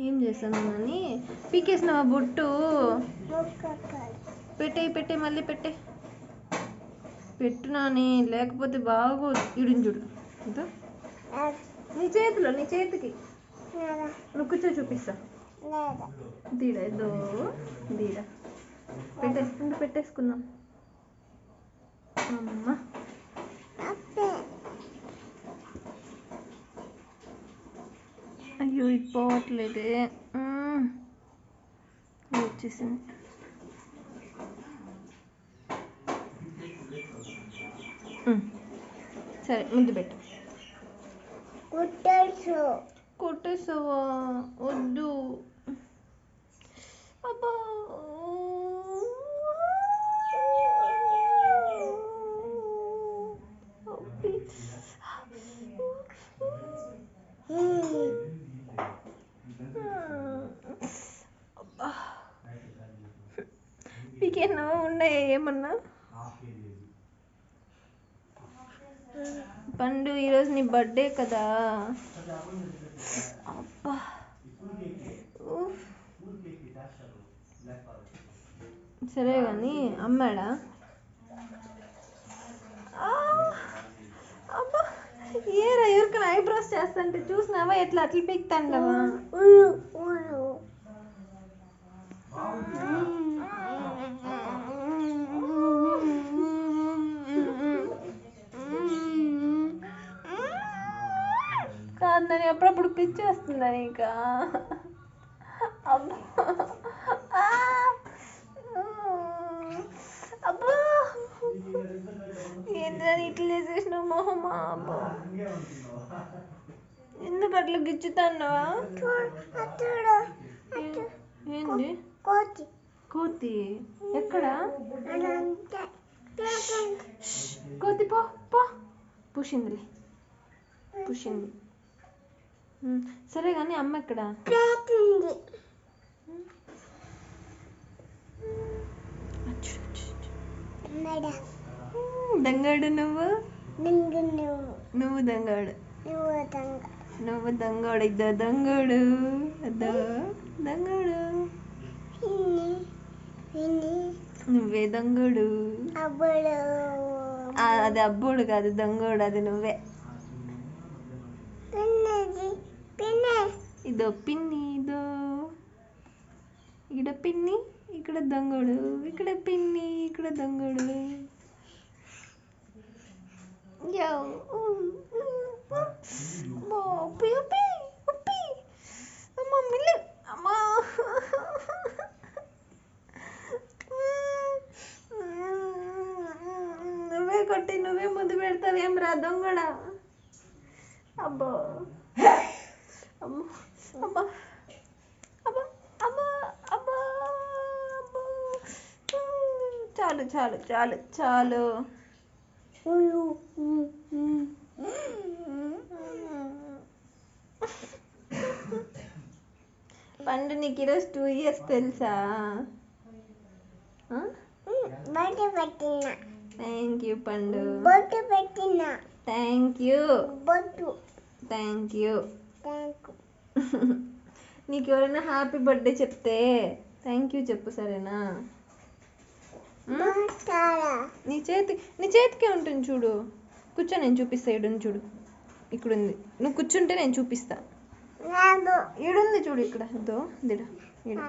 ఏం చేస్తాను అని పీకేసినావా బొట్టు? పెట్టే మళ్ళీ పెట్టునాని, లేకపోతే బాగోదు. ఇడుని చూడు ఇంత నీ చేతికి నువ్వు కూర్చో చూపిస్తా. దీడా ఏదో దీడా పెట్టేసుకుందాం. అమ్మ అయ్యో ఇది పోవట్లేదే, వచ్చేసింది. సరే ముందు పెట్టు. కొట్టేసావా? వద్దు. అబ్బా పీకేనా ఉన్నాయా ఏమన్నా? పండు ఈరోజు నీ బర్త్డే కదా. అబ్బా సరే కానీ అమ్మాడా? అబ్బా ఏరా ఎవరికైనా ఐబ్రోస్ చేస్తాంటే చూసినావా ఎట్లా అట్లా పీక్తాండవా? కాదని అప్పుడప్పుడు పిచ్చి వస్తుందా నీకా? అబ్బా అబ్బా ఏంటని ఇట్లా చేసినావు మొహమా? అబ్బా ఎందుకు అట్లా గిచ్చుతాన్నావా? ఏంది కోతి? ఎక్కడ కోతి? పో పుషింది. సరే కానీ అమ్మ ఎక్కడ? దంగాడు నువ్వు దంగాడు. నువ్వు దంగాడు. ఇద్దరు దంగాడు. నువ్వే దంగోడు. అది అబ్బోడు కాదు, దొంగోడు. అది నువ్వే. ఇదో పిన్ని, ఇదో ఇక్కడ పిన్ని, ఇక్కడ దొంగోడు. ఇక్కడ పిన్ని, ఇక్కడ దొంగోడు. నువ్వే కొట్టి నువ్వే ముద్దు పెడతావేం రా దొంగడా? అబ్బో అబ్బా అబ్బా అబ్బా అబ్బా చాలు. పండు నీకు ఈరోజు 2 years తెలుసా? థ్యాంక్ యూ పండు. Thank you. నీకు ఎవరైనా హ్యాపీ బర్త్డే చెప్తే థ్యాంక్ యూ చెప్పు, సరేనా? నీ చేతికే ఉంటుంది చూడు. కూర్చో, నేను చూపిస్తా. ఈడుంది చూడు, ఇక్కడుంది. నువ్వు కూర్చుంటే నేను చూపిస్తా. ఈడుంది చూడు, ఇక్కడ. ఇదో ఈడ.